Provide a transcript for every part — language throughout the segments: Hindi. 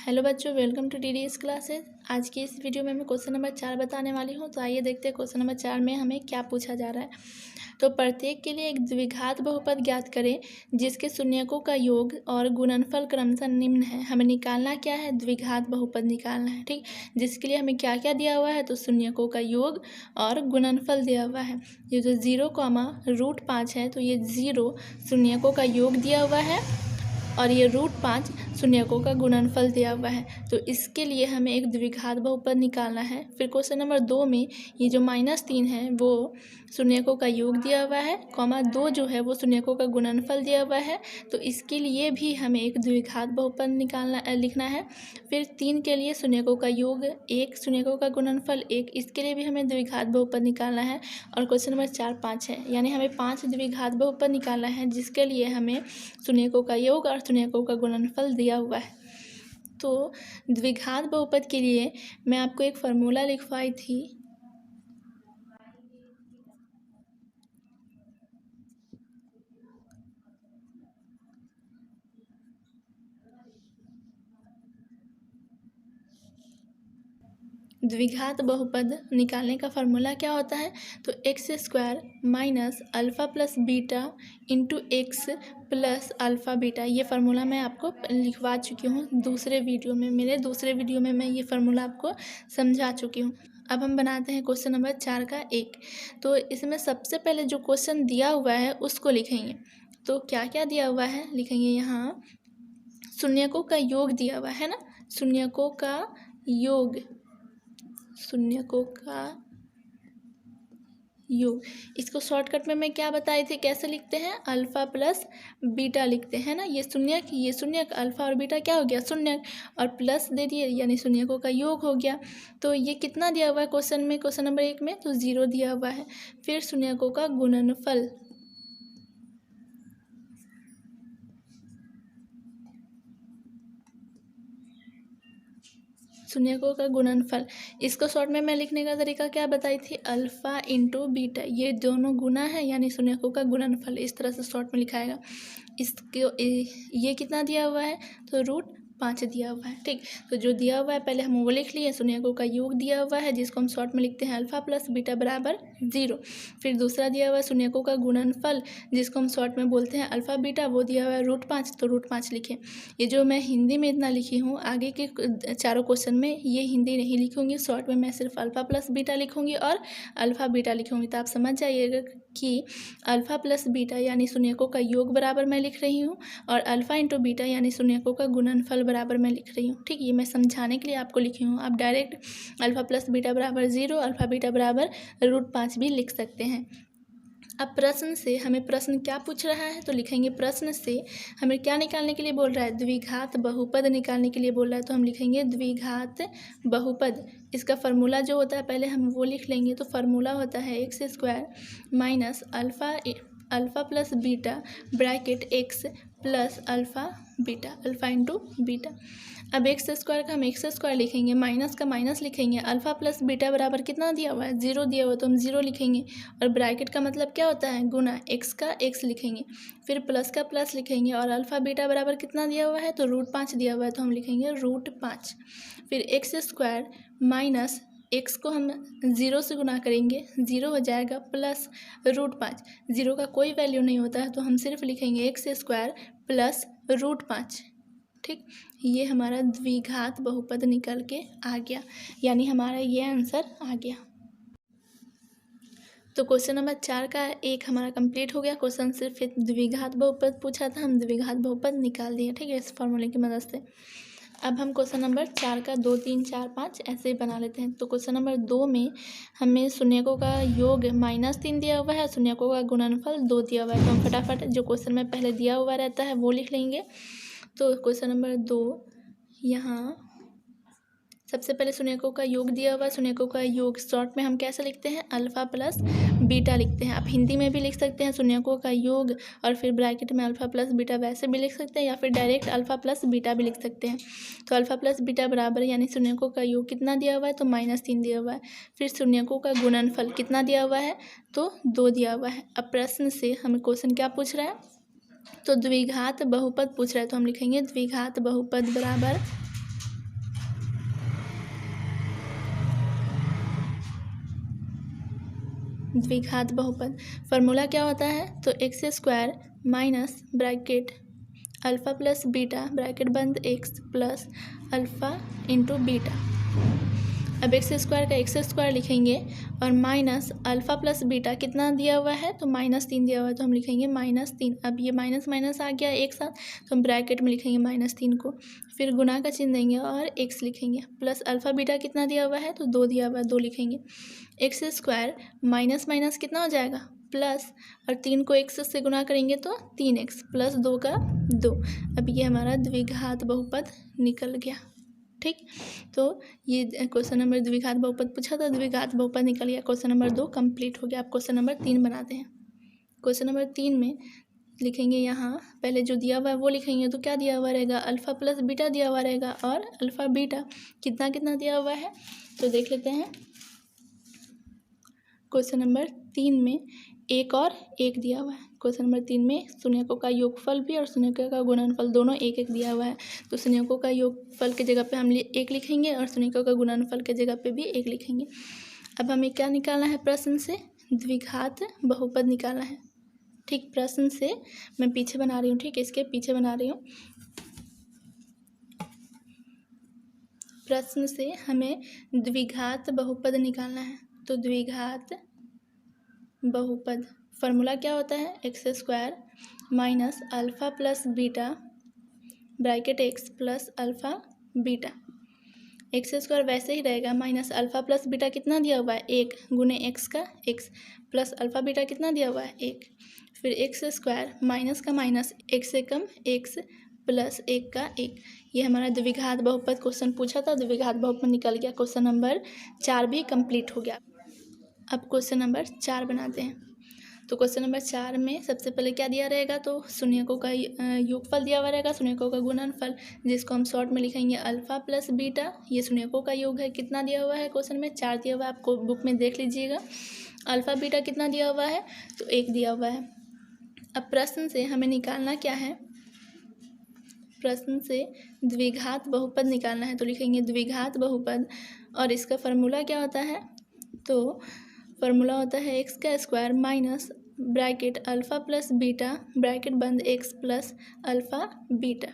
हेलो बच्चों, वेलकम टू डीडीएस क्लासेस। आज की इस वीडियो में मैं क्वेश्चन नंबर 4 बताने वाली हूं। तो आइए देखते हैं क्वेश्चन नंबर 4 में हमें क्या पूछा जा रहा है। तो प्रत्येक के लिए एक द्विघात बहुपद ज्ञात करें जिसके शून्यकों का योग और गुणनफल क्रमशः निम्न है। हमें निकालना क्या है? द्विघात बहुपद निकालना है। ठीक, जिसके लिए हमें क्या क्या दिया हुआ है? तो शून्यकों का योग और गुणनफल दिया हुआ है। ये जो 0, √5 है, तो ये 0 शून्यकों का योग दिया हुआ है और ये √5 शून्यकों का गुणनफल दिया हुआ है। तो इसके लिए हमें एक द्विघात बहुपद निकालना है। फिर क्वेश्चन नंबर 2 में ये जो -3 है वो शून्यकों का योग दिया हुआ है, 2 जो है वो शून्यकों का गुणनफल दिया हुआ है। तो इसके लिए भी हमें एक द्विघात बहुपद लिखना है। फिर 3 के लिए शून्यकों का योग 1, शून्यकों का गुणनफल 1, इसके लिए भी हमें द्विघात बहुपद निकालना है। और क्वेश्चन नंबर 4 5 है, यानी हमें 5 द्विघात बहुपद निकालना है जिसके लिए हमें शून्यकों का योग और शून्यकों का गुणनफल दिया हुआ है। तो द्विघात बहुपद के लिए मैं आपको एक फार्मूला लिखवाई थी। द्विघात बहुपद निकालने का फार्मूला क्या होता है? तो x² minus alpha plus beta into x plus alpha beta. ये फार्मूला मैं आपको लिखवा चुकी हूँ दूसरे वीडियो में। मेरे दूसरे वीडियो में मैं ये फार्मूला आपको समझा चुकी हूँ। अब हम बनाते हैं क्वेश्चन नंबर 4 का 1। तो इसमें सबसे पहले जो क्वेश्चन दिया हुआ है उसको लिखेंगे। तो क्या क्या दिया हुआ है लिखेंगे। यहाँ शून्यकों का योग दिया हुआ है ना, शून्यकों का योग, शून्यकों का योग। इसको शॉर्टकट में मैं क्या बताई थी, कैसे लिखते हैं? अल्फ़ा प्लस बीटा लिखते हैं ना। ये शून्यक अल्फ़ा और बीटा क्या हो गया? शून्यक, और प्लस दे दिए यानी शून्यकों का योग हो गया। तो ये कितना दिया हुआ है क्वेश्चन में, क्वेश्चन नंबर 1 में? तो 0 दिया हुआ है। फिर शून्यकों का गुणनफल, शून्यकों का गुणनफल। इसको शॉर्ट में मैं लिखने का तरीका क्या बताई थी? अल्फ़ा इंटू बीटा, ये दोनों गुना है यानी शून्यकों का गुणनफल। इस तरह से शॉर्ट में लिखाएगा। इसको ये कितना दिया हुआ है? तो √5 दिया हुआ है। ठीक, तो जो दिया हुआ है पहले हम वो लिख लिए। शून्यकों का योग दिया हुआ है जिसको हम शॉर्ट में लिखते हैं अल्फ़ा प्लस बीटा बराबर 0। फिर दूसरा दिया हुआ है शून्यकों का गुणनफल जिसको हम शॉर्ट में बोलते हैं अल्फ़ा बीटा, वो दिया हुआ है √5, तो √5 लिखे। ये जो मैं हिंदी में इतना लिखी हूँ, आगे के चारों क्वेश्चन में ये हिंदी नहीं लिखूँगी, शॉर्ट में मैं सिर्फ अल्फ़ा प्लस बीटा लिखूँगी और अल्फ़ा बीटा लिखूँगी। तो आप समझ जाइएगा कि अल्फ़ा प्लस बीटा यानी शून्यकों का योग बराबर मैं लिख रही हूँ और अल्फ़ा इंटू बीटा यानी शून्यकों का गुणनफल बराबर मैं लिख रही हूँ। ठीक, ये मैं समझाने के लिए आपको लिखी हूँ। आप डायरेक्ट अल्फ़ा प्लस बीटा बराबर 0, अल्फ़ा बीटा बराबर √5 भी लिख सकते हैं। अब प्रश्न से हमें प्रश्न क्या पूछ रहा है? तो लिखेंगे प्रश्न से हमें क्या निकालने के लिए बोल रहा है? द्विघात बहुपद निकालने के लिए बोल रहा है। तो हम लिखेंगे द्विघात बहुपद। इसका फार्मूला जो होता है पहले हम वो लिख लेंगे। तो फार्मूला होता है x² minus alpha plus beta bracket x plus alpha beta, alpha into beta. अब x² का हम x² लिखेंगे, माइनस का माइनस लिखेंगे। अल्फ़ा प्लस बीटा बराबर कितना दिया हुआ है? 0 दिया हुआ, तो हम 0 लिखेंगे। और ब्रैकेट का मतलब क्या होता है? गुना, x का x लिखेंगे। फिर प्लस का प्लस लिखेंगे और अल्फ़ा बीटा बराबर कितना दिया हुआ है? तो √5 दिया हुआ है, तो हम लिखेंगे √5। फिर x² माइनस x को हम 0 से गुना करेंगे, 0 हो जाएगा, प्लस √5। 0 का कोई वैल्यू नहीं होता है तो हम सिर्फ लिखेंगे x² प्लस √5। ठीक, ये हमारा द्विघात बहुपद निकल के आ गया, यानी हमारा ये आंसर आ गया। तो क्वेश्चन नंबर 4 का 1 हमारा कंप्लीट हो गया। क्वेश्चन सिर्फ द्विघात बहुपद पूछा था, हम द्विघात बहुपद निकाल दिए। ठीक है, इस फॉर्मूले की मदद से। अब हम क्वेश्चन नंबर 4 का 2 3 4 5 ऐसे ही बना लेते हैं। तो क्वेश्चन नंबर 2 में हमें शून्यकों का योग -3 दिया हुआ है, शून्यकों का गुणनफल 2 दिया हुआ है। तो हम फटाफट जो क्वेश्चन में पहले दिया हुआ रहता है वो लिख लेंगे। तो क्वेश्चन नंबर 2, यहाँ सबसे पहले शून्यकों का योग दिया हुआ है। शून्यकों का योग शॉर्ट में हम कैसे लिखते हैं? अल्फ़ा प्लस बीटा लिखते हैं। आप हिंदी में भी लिख सकते हैं शून्यकों का योग और फिर ब्रैकेट में अल्फ़ा प्लस बीटा, वैसे भी लिख सकते हैं, या फिर डायरेक्ट अल्फ़ा प्लस बीटा भी लिख सकते हैं। तो अल्फ़ा प्लस बीटा बराबर यानी शून्यकों का योग कितना दिया हुआ है? तो -3 दिया हुआ है। फिर शून्यकों का गुणनफल कितना दिया हुआ है? तो 2 दिया हुआ है। अब प्रश्न से हमें क्वेश्चन क्या पूछ रहा है? तो द्विघात बहुपद पूछ रहा है। तो हम लिखेंगे द्विघात बहुपद बराबर द्विघात बहुपद। फार्मूला क्या होता है? तो x square minus bracket alpha plus beta bracket बंद x plus alpha into beta. अब एक्स स्क्वायर का एक्स स्क्वायर लिखेंगे और माइनस अल्फ़ा प्लस बीटा कितना दिया हुआ है? तो -3 दिया हुआ है, तो हम लिखेंगे -3। अब ये माइनस माइनस आ गया एक साथ, तो हम ब्रैकेट में लिखेंगे -3 को, फिर गुना का चिन्ह देंगे और एक्स लिखेंगे प्लस अल्फ़ा बीटा कितना दिया हुआ है? तो 2 दिया हुआ है, 2 लिखेंगे। एक्स स्क्वायर माइनस माइनस कितना हो जाएगा? प्लस, और 3 को एक्स से गुना करेंगे तो 3x प्लस 2 का 2। अब ये हमारा द्विघात बहुपद निकल गया। ठीक, तो ये क्वेश्चन नंबर द्विघात बहुपद पूछा था, द्विघात बहुपद निकल गया। क्वेश्चन नंबर 2 कंप्लीट हो गया। आप क्वेश्चन नंबर 3 बनाते हैं। क्वेश्चन नंबर 3 में लिखेंगे, यहाँ पहले जो दिया हुआ है वो लिखेंगे। तो क्या दिया हुआ रहेगा? अल्फ़ा प्लस बीटा दिया हुआ रहेगा, और अल्फ़ा बीटा कितना कितना दिया हुआ है तो देख लेते हैं। क्वेश्चन नंबर 3 में 1 और 1 दिया हुआ है। क्वेश्चन नंबर 3 में शून्यकों का योगफल भी और शून्यकों का गुणनफल दोनों 1 दिया हुआ है। तो शून्यकों का योगफल के जगह पे हम 1 लिखेंगे और शून्यकों का गुणनफल के जगह पे भी 1 लिखेंगे। अब हमें क्या निकालना है प्रश्न से? द्विघात बहुपद निकालना है। ठीक, प्रश्न से मैं पीछे बना रही हूँ। ठीक, इसके पीछे बना रही हूँ। प्रश्न से हमें द्विघात बहुपद निकालना है। तो द्विघात बहुपद फार्मूला क्या होता है? X square minus alpha plus beta bracket x plus alpha beta. X square वैसे ही रहेगा, माइनस अल्फ़ा प्लस बीटा कितना दिया हुआ है? 1 गुने एक्स का एक्स प्लस अल्फ़ा बीटा कितना दिया हुआ है? 1। फिर एक्स स्क्वायर माइनस का माइनस एक्स से कम एक्स प्लस 1 का 1। ये हमारा द्विघात बहुपद क्वेश्चन पूछा था, द्विघात बहुपद निकल गया। क्वेश्चन नंबर 4 भी कंप्लीट हो गया। अब क्वेश्चन नंबर 4 बनाते हैं। तो क्वेश्चन नंबर 4 में सबसे पहले क्या दिया रहेगा? तो शून्यकों का योगफल दिया हुआ रहेगा, शून्यकों का गुणनफल, जिसको हम शॉर्ट में लिखेंगे अल्फ़ा प्लस बीटा। ये शून्यकों का योग है। कितना दिया हुआ है क्वेश्चन में? 4 दिया हुआ है, आपको बुक में देख लीजिएगा। अल्फ़ा बीटा कितना दिया हुआ है? तो 1 दिया हुआ है। अब प्रश्न से हमें निकालना क्या है? प्रश्न से द्विघात बहुपद निकालना है। तो लिखेंगे द्विघात बहुपद, और इसका फार्मूला क्या होता है? तो फार्मूला होता है एक्स का square minus bracket alpha plus beta bracket बंद x plus alpha beta.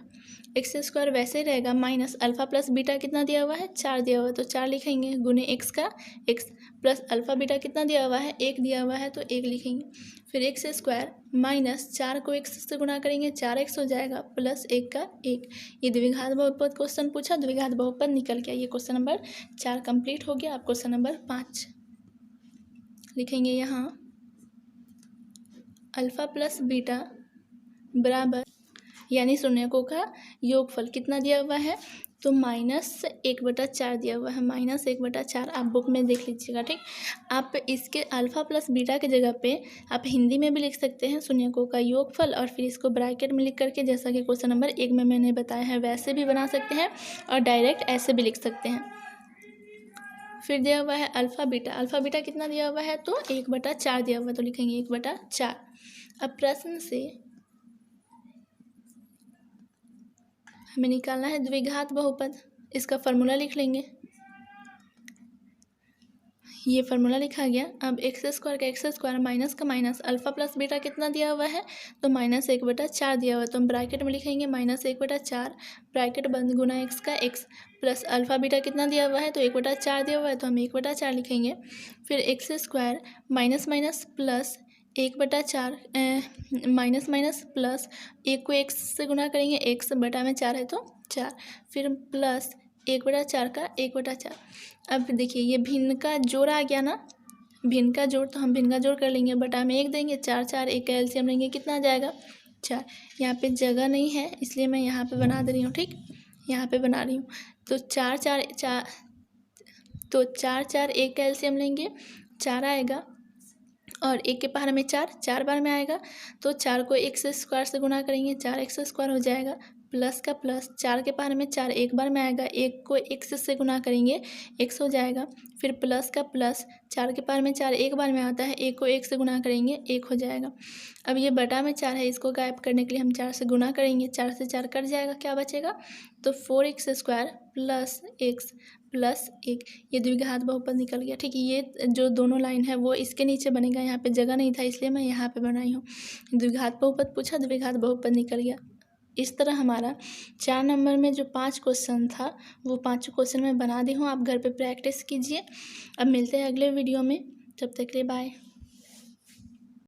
X square वैसे ही रहेगा, माइनस अल्फ़ा प्लस बीटा कितना दिया हुआ है? 4 दिया हुआ है, तो 4 लिखेंगे गुने एक्स का एक्स प्लस अल्फ़ा बीटा कितना दिया हुआ है? 1 दिया हुआ है, तो 1 लिखेंगे। फिर एक्स स्क्वायर माइनस 4 को एक्स से गुना करेंगे 4x हो जाएगा प्लस 1 का 1। ये द्विघात बहुपद क्वेश्चन पूछा, द्विघात बहुपद निकल गया। ये क्वेश्चन नंबर 4 कंप्लीट हो गया। आप क्वेश्चन नंबर 5 लिखेंगे। यहाँ अल्फ़ा प्लस बीटा बराबर, यानी शून्यकों का योगफल कितना दिया हुआ है? तो -1/4 दिया हुआ है, -1/4। आप बुक में देख लीजिएगा। ठीक, आप इसके अल्फ़ा प्लस बीटा के जगह पे आप हिंदी में भी लिख सकते हैं शून्यकों का योगफल, और फिर इसको ब्रैकेट में लिख करके, जैसा कि क्वेश्चन नंबर 1 में मैंने बताया है, वैसे भी बना सकते हैं और डायरेक्ट ऐसे भी लिख सकते हैं। फिर दिया हुआ है अल्फ़ा बीटा। अल्फ़ा बीटा कितना दिया हुआ है? तो 1/4 दिया हुआ है, तो लिखेंगे 1/4। अब प्रश्न से हमें निकालना है द्विघात बहुपद। इसका फार्मूला लिख लेंगे। ये फार्मूला लिखा गया। अब एक्स स्क्वायर का एक्स स्क्वायर माइनस का माइनस अल्फ़ा प्लस बीटा कितना दिया हुआ है? तो -1/4 दिया हुआ है, तो हम ब्रैकेट में लिखेंगे -1/4 ब्रैकेट बंद गुना एक्स का एक्स प्लस अल्फ़ा बीटा कितना दिया हुआ है? तो 1/4 दिया हुआ है, तो हम 1/4 लिखेंगे। फिर x square minus minus plus 1/4 minus minus plus 1 को एक्स से गुना करेंगे, एक्स बटा में 4 है तो 4, फिर प्लस 1/4 का 1/4। अब देखिए ये भिन्न का जोड़ आ गया ना, भिन्न का जोड़, तो हम भिन्न का जोड़ कर लेंगे, बटा में 1 देंगे, 4 4 1 का एलसीएम लेंगे, कितना आ जाएगा? 4। यहाँ पे जगह नहीं है इसलिए मैं यहाँ पे बना दे रही हूँ। ठीक, यहाँ पे बना रही हूँ। तो 4 4 4, तो 4 4 1 का एलसीएम लेंगे, 4 आएगा, और 1 के पहाड़ में 4 4 बार में आएगा, तो 4 को x स्क्वायर से गुना करेंगे, 4x स्क्वायर हो जाएगा प्लस का प्लस, 4 के पावर में 4 एक बार में आएगा, एक को x से गुना करेंगे x हो जाएगा। फिर प्लस का प्लस, 4 के पावर में 4 एक बार में आता है, एक को 1 से गुना करेंगे 1 हो जाएगा। अब ये बटा में 4 है, इसको गायब करने के लिए हम 4 से गुना करेंगे, 4 से 4 कट जाएगा, क्या बचेगा? तो 4x² प्लस x प्लस 1, ये द्विघात बहुपद निकल गया। ठीक है, ये जो दोनों लाइन है वो इसके नीचे बनेगा, यहाँ पे जगह नहीं था इसलिए मैं यहाँ पे बनाई हूँ। द्विघात बहुपद पूछा, द्विघात बहुपद निकल गया। इस तरह हमारा 4 नंबर में जो 5 क्वेश्चन था वो 5 क्वेश्चन मैं बना दी हूँ, आप घर पे प्रैक्टिस कीजिए। अब मिलते हैं अगले वीडियो में, तब तक के लिए बाय।